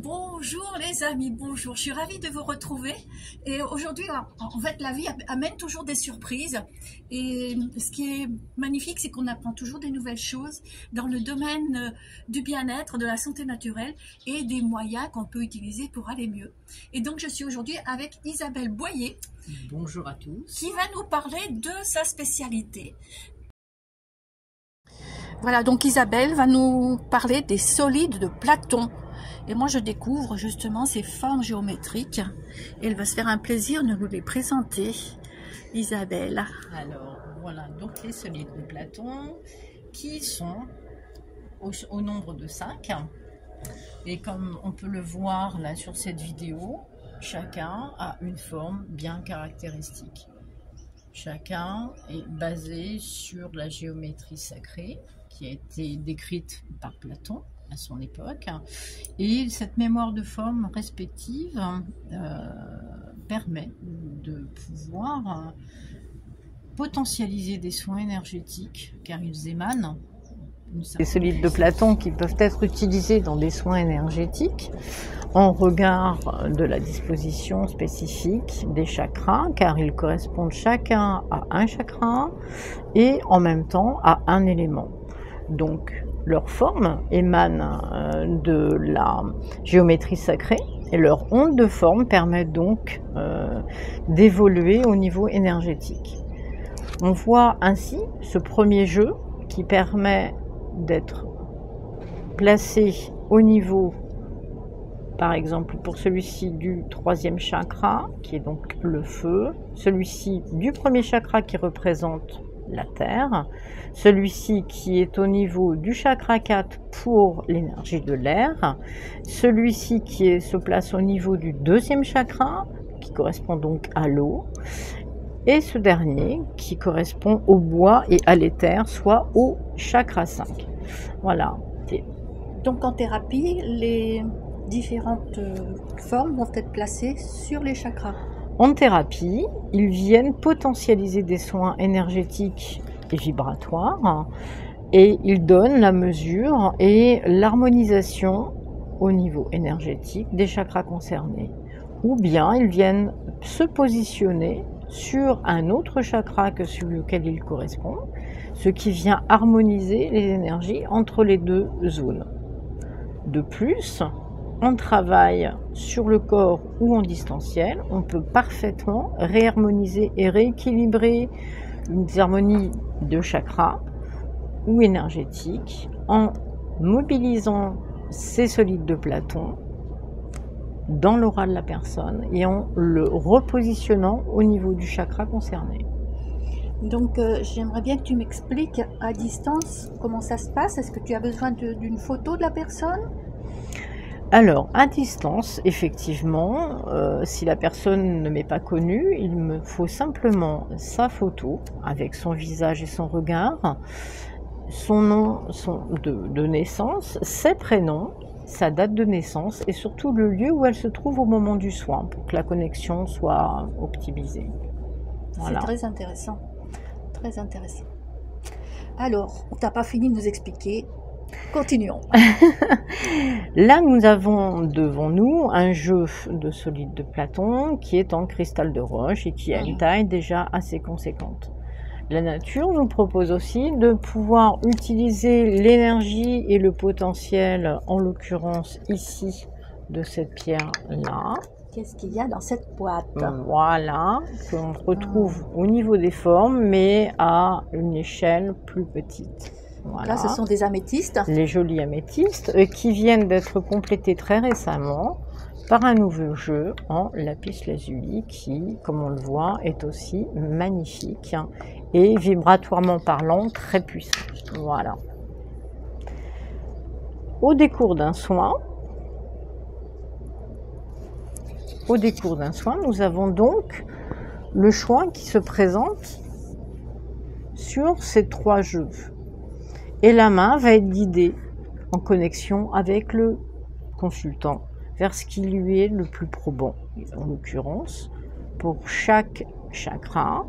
Bonjour les amis, bonjour, je suis ravie de vous retrouver et aujourd'hui en fait la vie amène toujours des surprises et ce qui est magnifique c'est qu'on apprend toujours des nouvelles choses dans le domaine du bien-être, de la santé naturelle et des moyens qu'on peut utiliser pour aller mieux. Et donc je suis aujourd'hui avec Isabelle Boyer. Bonjour à tous. Qui va nous parler de sa spécialité. Voilà, donc Isabelle va nous parler des solides de Platon. Et moi, je découvre justement ces formes géométriques. Et elle va se faire un plaisir de nous les présenter. Isabelle. Alors, voilà, donc les solides de Platon qui sont au nombre de 5. Et comme on peut le voir là sur cette vidéo, chacun a une forme bien caractéristique. Chacun est basé sur la géométrie sacrée qui a été décrite par Platon à son époque, et cette mémoire de forme respective permet de pouvoir potentialiser des soins énergétiques car ils émanent. Les solides de Platon qui peuvent être utilisés dans des soins énergétiques en regard de la disposition spécifique des chakras, car ils correspondent chacun à un chakra et en même temps à un élément. Donc leur forme émane de la géométrie sacrée et leur onde de forme permet donc d'évoluer au niveau énergétique. On voit ainsi ce premier jeu qui permet d'être placé au niveau, par exemple pour celui-ci du 3e chakra qui est donc le feu, celui-ci du 1er chakra qui représente la terre, celui-ci qui est au niveau du chakra 4 pour l'énergie de l'air, celui-ci qui se place au niveau du 2e chakra qui correspond donc à l'eau, et ce dernier qui correspond au bois et à l'éther, soit au chakra 5. Voilà. Donc en thérapie, les différentes formes vont être placées sur les chakras. En thérapie, ils viennent potentialiser des soins énergétiques et vibratoires et ils donnent la mesure et l'harmonisation au niveau énergétique des chakras concernés. Ou bien ils viennent se positionner sur un autre chakra que celui auquel il correspond, ce qui vient harmoniser les énergies entre les deux zones. De plus, on travaille sur le corps ou en distanciel, on peut parfaitement réharmoniser et rééquilibrer une harmonie de chakras ou énergétique en mobilisant ces solides de Platon dans l'aura de la personne et en le repositionnant au niveau du chakra concerné. Donc j'aimerais bien que tu m'expliques à distance comment ça se passe. Est-ce que tu as besoin d'une photo de la personne? Alors, à distance, effectivement, si la personne ne m'est pas connue, il me faut simplement sa photo avec son visage et son regard, son nom de naissance, ses prénoms, sa date de naissance et surtout le lieu où elle se trouve au moment du soin pour que la connexion soit optimisée. Voilà. C'est très intéressant, très intéressant. Alors, on t'a pas fini de nous expliquer. Continuons. Là, nous avons devant nous un jeu de solides de Platon qui est en cristal de roche et qui a une taille déjà assez conséquente. La nature nous propose aussi de pouvoir utiliser l'énergie et le potentiel, en l'occurrence ici, de cette pierre-là. Qu'est-ce qu'il y a dans cette boîte? Voilà, qu'on retrouve au niveau des formes, mais à une échelle plus petite. Voilà. Là, ce sont des améthystes. Les jolis améthystes qui viennent d'être complétés très récemment par un nouveau jeu en lapis lazuli qui, comme on le voit, est aussi magnifique et vibratoirement parlant très puissant. Voilà. Au décours d'un soin, nous avons donc le choix qui se présente sur ces 3 jeux. Et la main va être guidée en connexion avec le consultant vers ce qui lui est le plus probant. En l'occurrence, pour chaque chakra,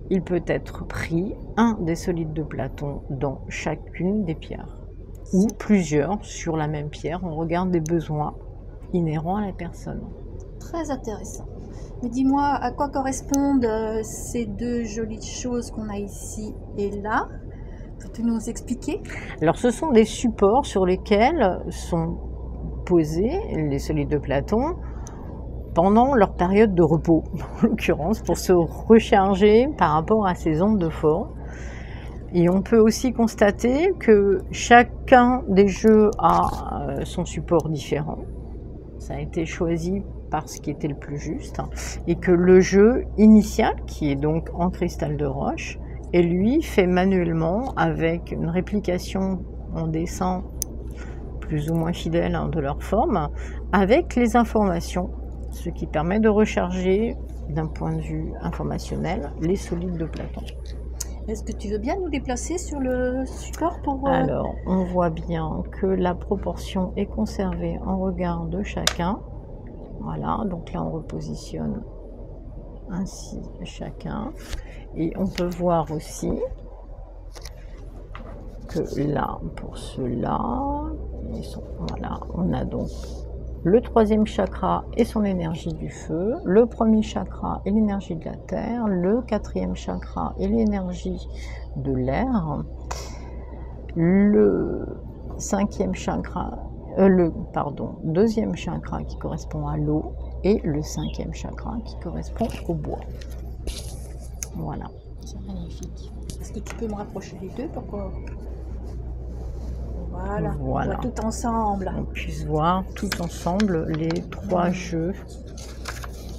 il peut être pris un des solides de Platon dans chacune des pierres. ou plusieurs sur la même pierre. On regarde des besoins inhérents à la personne. Très intéressant. Mais dis-moi, à quoi correspondent ces deux jolies choses qu'on a ici et là? Peux-tu nous expliquer? Alors, ce sont des supports sur lesquels sont posés les solides de Platon pendant leur période de repos, en l'occurrence, pour se recharger par rapport à ces ondes de forme. Et on peut aussi constater que chacun des jeux a son support différent. Ça a été choisi par ce qui était le plus juste. Et que le jeu initial, qui est donc en cristal de roche, est lui fait manuellement avec une réplication en dessin plus ou moins fidèle de leur forme, avec les informations, ce qui permet de recharger d'un point de vue informationnel les solides de Platon. Est-ce que tu veux bien nous déplacer sur le support pour... Alors, on voit bien que la proportion est conservée en regard de chacun. Voilà, donc là on repositionne ainsi chacun. Et on peut voir aussi que là, pour ceux-là, voilà, on a donc le troisième chakra et son énergie du feu, le premier chakra et l'énergie de la terre, le quatrième chakra et l'énergie de l'air, le cinquième chakra, deuxième chakra qui correspond à l'eau et le cinquième chakra qui correspond au bois. Voilà. C'est magnifique. Est-ce que tu peux me rapprocher les deux pour qu'on... Voilà, on voit tout ensemble. On puisse voir tout ensemble les trois jeux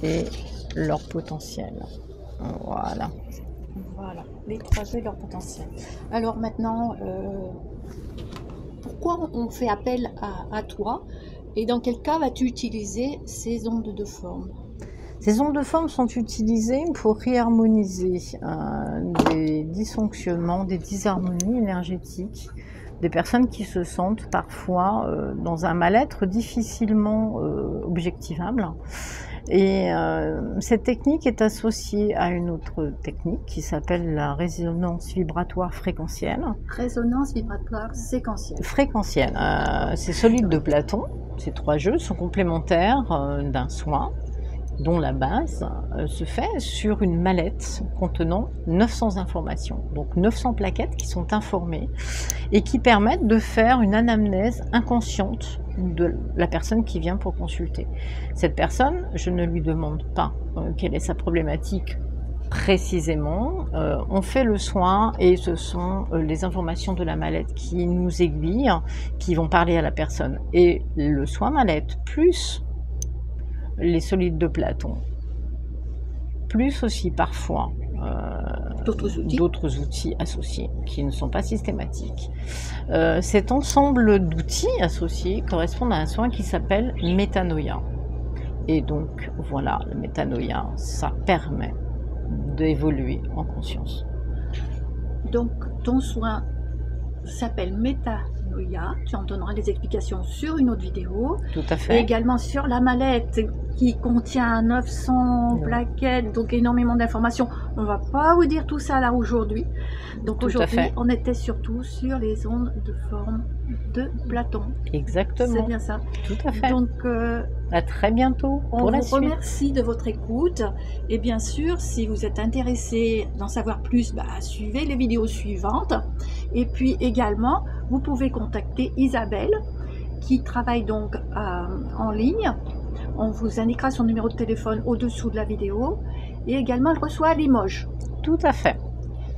et leur potentiel. Voilà. Voilà, les trois jeux et leur potentiel. Alors maintenant, pourquoi on fait appel à toi et dans quel cas vas-tu utiliser ces ondes de forme? Ces ondes de forme sont utilisées pour réharmoniser des dysfonctionnements, des disharmonies énergétiques, des personnes qui se sentent parfois dans un mal-être difficilement objectivable. Et cette technique est associée à une autre technique qui s'appelle la résonance vibratoire fréquentielle. Résonance vibratoire séquentielle. Fréquentielle. Ces solides de Platon, ces trois jeux, sont complémentaires d'un soin dont la base se fait sur une mallette contenant 900 informations, donc 900 plaquettes qui sont informées et qui permettent de faire une anamnèse inconsciente de la personne qui vient pour consulter. Cette personne, je ne lui demande pas quelle est sa problématique précisément, on fait le soin et ce sont les informations de la mallette qui nous aiguillent, qui vont parler à la personne. Et le soin mallette plus les solides de Platon, plus aussi parfois d'autres outils associés qui ne sont pas systématiques. Cet ensemble d'outils associés correspond à un soin qui s'appelle métanoïa. Et donc voilà, le métanoïa, ça permet d'évoluer en conscience. Donc ton soin s'appelle métanoïa. Tu en donneras des explications sur une autre vidéo. Tout à fait. Et également sur la mallette qui contient 900 plaquettes, donc énormément d'informations. On ne va pas vous dire tout ça là aujourd'hui. Donc aujourd'hui, on était surtout sur les ondes de forme de Platon. Exactement. C'est bien ça. Tout à fait. Donc à très bientôt pour la suite. On vous remercie de votre écoute. Et bien sûr, si vous êtes intéressé d'en savoir plus, suivez les vidéos suivantes. Et puis également, vous pouvez contacter Isabelle qui travaille donc en ligne. On vous indiquera son numéro de téléphone au-dessous de la vidéo. Et également, elle reçoit à Limoges. Tout à fait.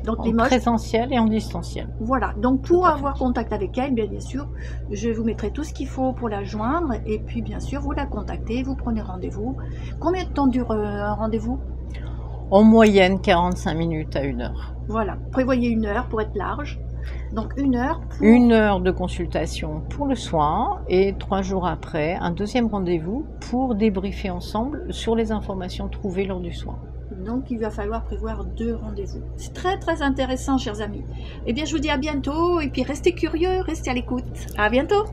Donc, en Limoges, présentiel et en distanciel. Voilà. Donc pour avoir contact avec elle, bien sûr, je vous mettrai tout ce qu'il faut pour la joindre. Et puis bien sûr, vous la contactez, vous prenez rendez-vous. Combien de temps dure un rendez-vous? En moyenne, 45 minutes à 1 heure. Voilà. Prévoyez 1 heure pour être large. Donc 1 heure pour... 1 heure de consultation pour le soin et 3 jours après, un deuxième rendez-vous pour débriefer ensemble sur les informations trouvées lors du soin. Donc il va falloir prévoir 2 rendez-vous. C'est très très intéressant, chers amis. Eh bien, je vous dis à bientôt et puis restez curieux, restez à l'écoute. À bientôt.